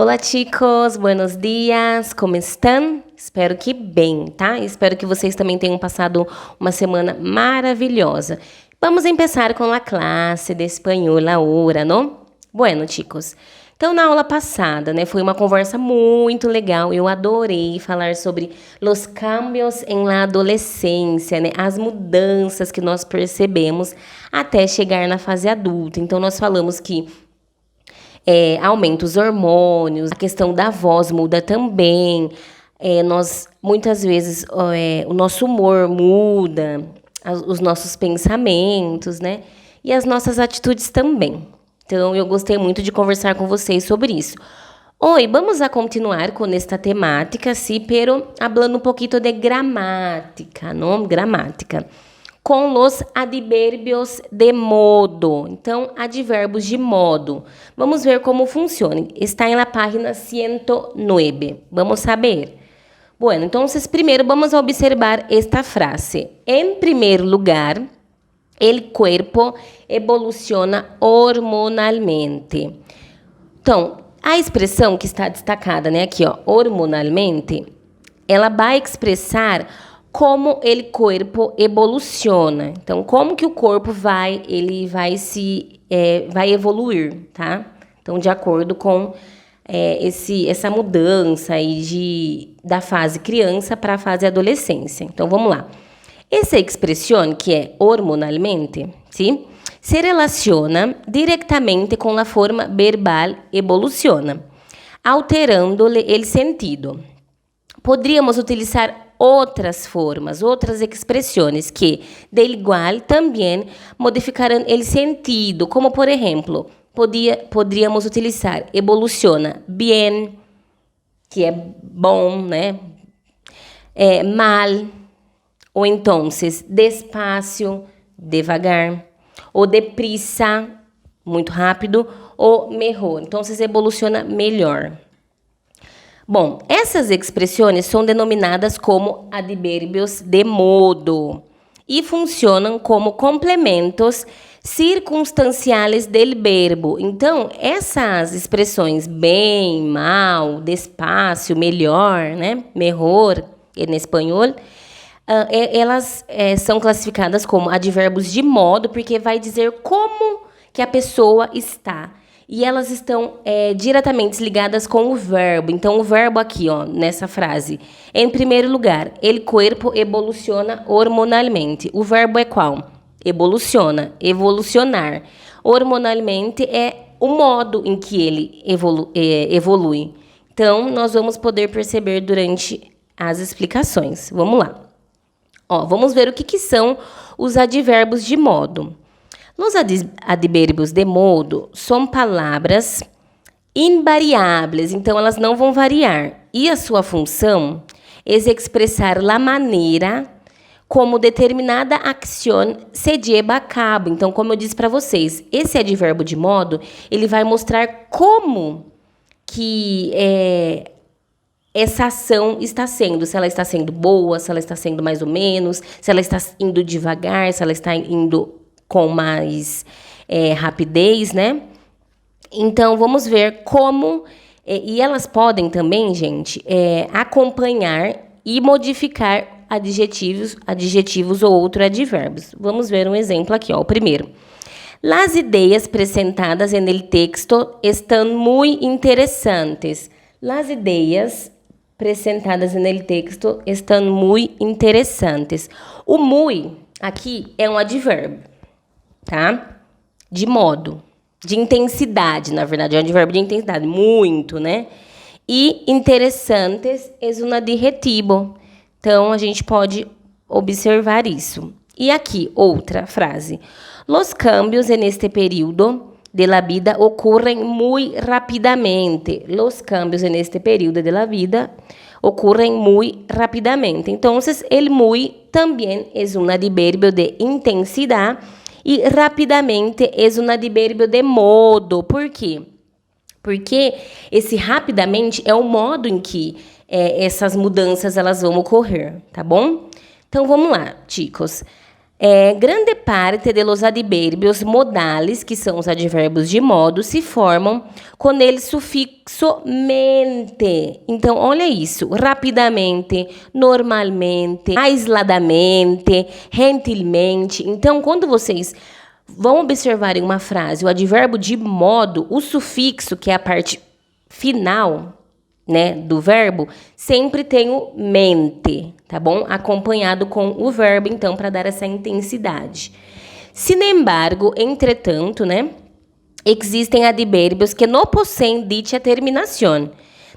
Olá, chicos, buenos dias, como estão? Espero que bem, tá? Espero que vocês também tenham passado uma semana maravilhosa. Vamos começar com a classe de espanhol agora, não? Bueno, chicos. Então, na aula passada, né, foi uma conversa muito legal. Eu adorei falar sobre os cambios em la adolescência, né? As mudanças que nós percebemos até chegar na fase adulta. Então, nós falamos que aumenta os hormônios, a questão da voz muda também. Nós, muitas vezes, o nosso humor muda, os nossos pensamentos, né? E as nossas atitudes também. Então, eu gostei muito de conversar com vocês sobre isso. Hoy vamos a continuar con esta temática, sí, pero hablando un poquito de gramática, ¿no? Gramática. Com los advérbios de modo. Então, advérbios de modo. Vamos ver como funciona. Está em la página 109. Vamos saber. Bueno, entonces, primero vamos a observar esta frase. En primer lugar, el cuerpo evoluciona hormonalmente. Então, a expressão que está destacada, né, aqui, ó, hormonalmente, ela vai expressar como o corpo evoluciona. Então, como que o corpo vai evoluir, tá? Então, de acordo com essa mudança aí da fase criança para a fase adolescência. Então, vamos lá. Essa expressão, que é hormonalmente, sim, se relaciona diretamente com a forma verbal evoluciona, alterando-lhe o sentido. Poderíamos utilizar outras formas, outras expressões que, de igual, também modificarão o sentido, como, por exemplo, poderíamos utilizar evoluciona bien, que é bom, né? Mal, ou então, despacio, devagar, ou deprisa, muito rápido, ou melhor. Então, evoluciona melhor. Bom, essas expressões são denominadas como advérbios de modo e funcionam como complementos circunstanciais del verbo. Então, essas expressões bem, mal, despacio, melhor, né? Melhor, em espanhol, elas são classificadas como advérbios de modo, porque vai dizer como que a pessoa está. E elas estão diretamente ligadas com o verbo. Então, o verbo aqui, ó, nessa frase. Em primeiro lugar, el cuerpo evoluciona hormonalmente. O verbo é qual? Evoluciona, evolucionar. Hormonalmente é o modo em que ele evolui. Então, nós vamos poder perceber durante as explicações. Vamos lá. Ó, vamos ver o que são os advérbios de modo. Os advérbios de modo são palavras invariáveis, então elas não vão variar. E a sua função é expressar a maneira como determinada ação se lleva a cabo. Então, como eu disse para vocês, esse advérbio de modo, ele vai mostrar como que essa ação está sendo. Se ela está sendo boa, se ela está sendo mais ou menos, se ela está indo devagar, se ela está indo com mais rapidez, né? Então, vamos ver como... e elas podem também, gente, acompanhar e modificar adjetivos ou outros advérbios. Vamos ver um exemplo aqui, ó. O primeiro. Las ideias presentadas en el texto están muy interesantes. Las ideias presentadas en el texto están muy interesantes. O muy, aqui, é um advérbio. Tá? De modo, de intensidade, na verdade, é um advérbio de intensidade, muito, né? E interessantes é um adjetivo. Então, a gente pode observar isso. E aqui, outra frase. Los cambios en este período de la vida ocurren muy rapidamente. Los cambios en este período de la vida ocurren muy rapidamente. Então, el muy também é um advérbio de intensidade. E rapidamente é um advérbio de modo. Por quê? Porque esse rapidamente é o modo em que essas mudanças elas vão ocorrer, tá bom? Então, vamos lá, chicos. Grande parte de los advérbios modales, que são os advérbios de modo, se formam com o sufixo mente. Então, olha isso. Rapidamente, normalmente, aisladamente, gentilmente. Então, quando vocês vão observar em uma frase o advérbio de modo, o sufixo, que é a parte final, né, do verbo, sempre tem o mente, tá bom? Acompanhado com o verbo, então, para dar essa intensidade. Sin embargo, entretanto, né, existem advérbios que não possuem dicha terminação,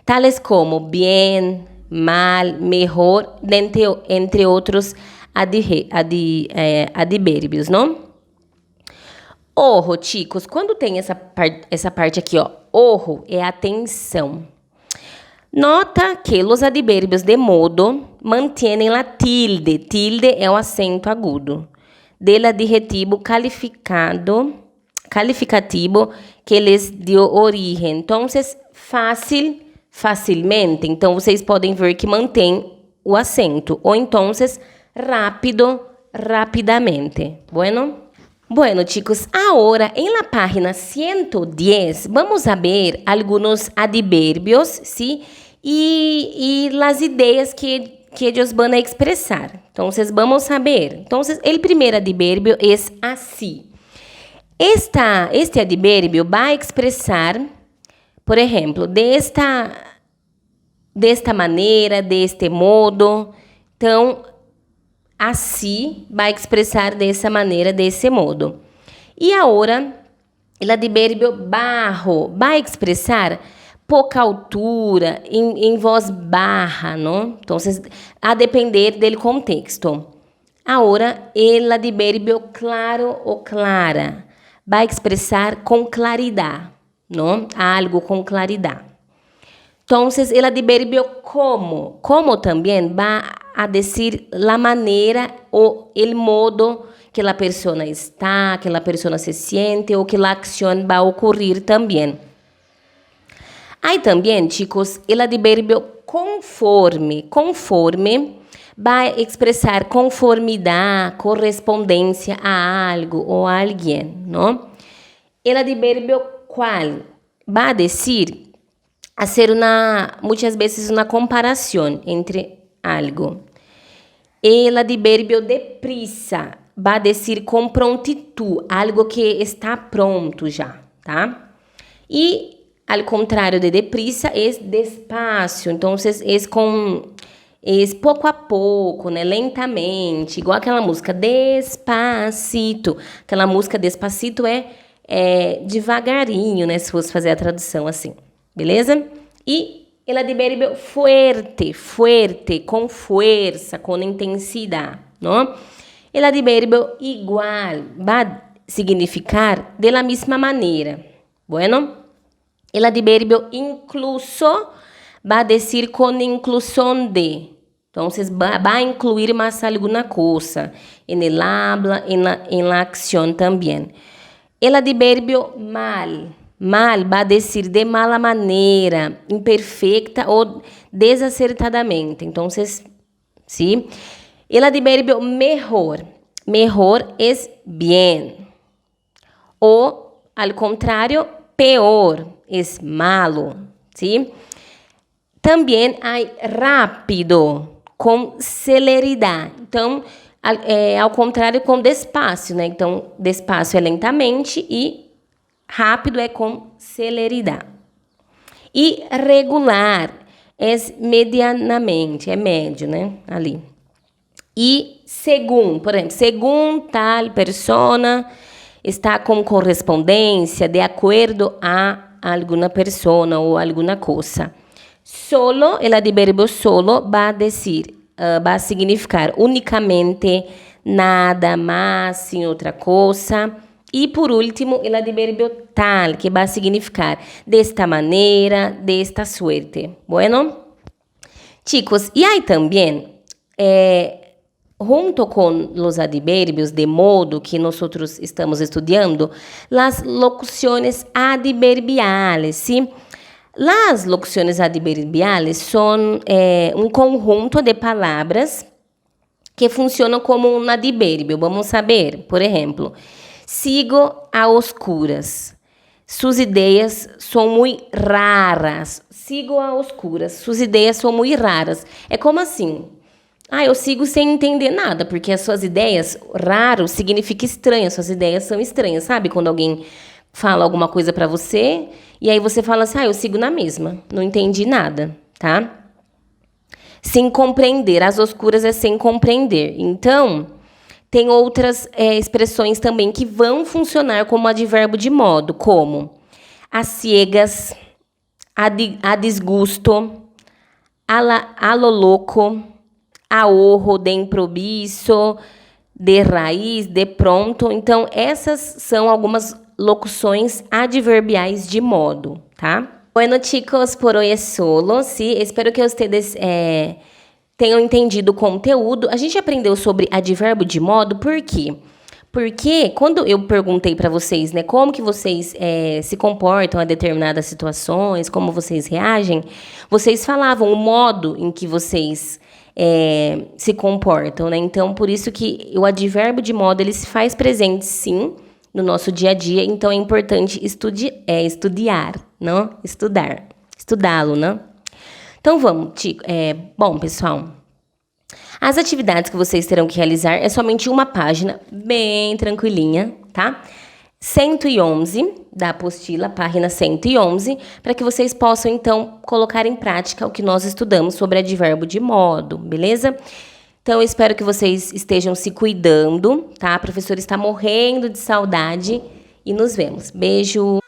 tales como bien, mal, mejor, entre outros advérbios, não? Ojo, chicos, quando tem essa parte aqui, ó, ojo é atenção. Nota que os advérbios de modo mantêm a tilde. Tilde é o acento agudo del adjetivo calificativo que lhes deu origem. Então, facilmente. Então, vocês podem ver que mantém o acento. Ou então, rápido, rapidamente. Bueno, chicos, agora, em la página 110, vamos a ver algunos adverbios, ¿sí? Y las ideas que ellos van a expresar. Entonces, vamos a ver. Entonces, el primer adverbio es así. Este adverbio va a expresar, por ejemplo, de esta maneira, de este modo. Então, assim vai expressar dessa maneira, desse modo. E agora, o advérbio bajo vai expressar pouca altura, em voz barra, não? Então, a depender do contexto. Agora, o advérbio claro ou clara vai expressar com claridade, não? Algo com claridade. Então, o advérbio como também vai a decir la manera o el modo que la persona está, que la persona se siente o que la acción va a ocurrir también. Hay también, chicos, el adverbio conforme. Conforme va a expresar conformidad, correspondencia a algo o a alguien, ¿no? El adverbio cual va a decir, hacer muchas veces una comparación entre algo. El advérbio deprisa vai dizer com prontitud, algo que está pronto já, tá? E, ao contrário de deprisa, é despacio. Então, é pouco a pouco, né? Lentamente. Igual aquela música Despacito. Aquela música Despacito é devagarinho, né? Se fosse fazer a tradução assim. Beleza? E el advérbio fuerte, com força, com intensidade, não? El advérbio igual vai significar de la misma maneira. Bueno, el advérbio incluso vai dizer com inclusão de. Então, vai incluir mais alguma coisa en el habla, en la acción também. El advérbio mal vai dizer de mala maneira, imperfeita ou desacertadamente. Então, sim. El advérbio mejor. Mejor é bien. Ou, ao contrário, peor é malo. Sim. Também há rápido, com celeridade. Então, ao contrário, com despacio, né? Então, despacio é lentamente e rápido é com celeridade. E regular é medianamente, é médio, né? Ali. E por exemplo, según tal persona está com correspondência de acordo a alguma persona ou alguma coisa. Solo, el advérbio solo vai significar unicamente, nada mais, sem outra coisa. E, por último, o advérbio tal, que vai significar desta maneira, desta suerte. Bueno? Chicos, e aí também, junto com os advérbios de modo que nós estamos estudando, as locuções adverbiales, ¿sí? Las locuções adverbiales são um conjunto de palavras que funcionam como um advérbio. Vamos saber, por exemplo, sigo a oscuras. Suas ideias são muito raras. Sigo a oscuras. Suas ideias são muito raras. É como assim? Ah, eu sigo sem entender nada, porque as suas ideias, raro, significa estranho. Suas ideias são estranhas, sabe? Quando alguém fala alguma coisa pra você, e aí você fala assim, eu sigo na mesma. Não entendi nada, tá? Sem compreender. As oscuras é sem compreender. Então, tem outras expressões também que vão funcionar como advérbio de modo, como a ciegas, a desgusto, a lo louco, a orro, de improviso, de raiz, de pronto. Então, essas são algumas locuções adverbiais de modo, tá? Bueno, chicos, por hoy es solo, sí? Espero que ustedes tenham entendido o conteúdo. A gente aprendeu sobre advérbio de modo, por quê? Porque quando eu perguntei para vocês, né, como que vocês se comportam a determinadas situações, como vocês reagem, vocês falavam o modo em que vocês se comportam, né? Então, por isso que o advérbio de modo, ele se faz presente, sim, no nosso dia a dia. Então, é importante estudar, não? Estudá-lo, né? Então, vamos, bom, pessoal, as atividades que vocês terão que realizar é somente uma página, bem tranquilinha, tá? 111 da apostila, página 111, para que vocês possam, então, colocar em prática o que nós estudamos sobre advérbio de modo, beleza? Então, eu espero que vocês estejam se cuidando, tá? A professora está morrendo de saudade e nos vemos. Beijo!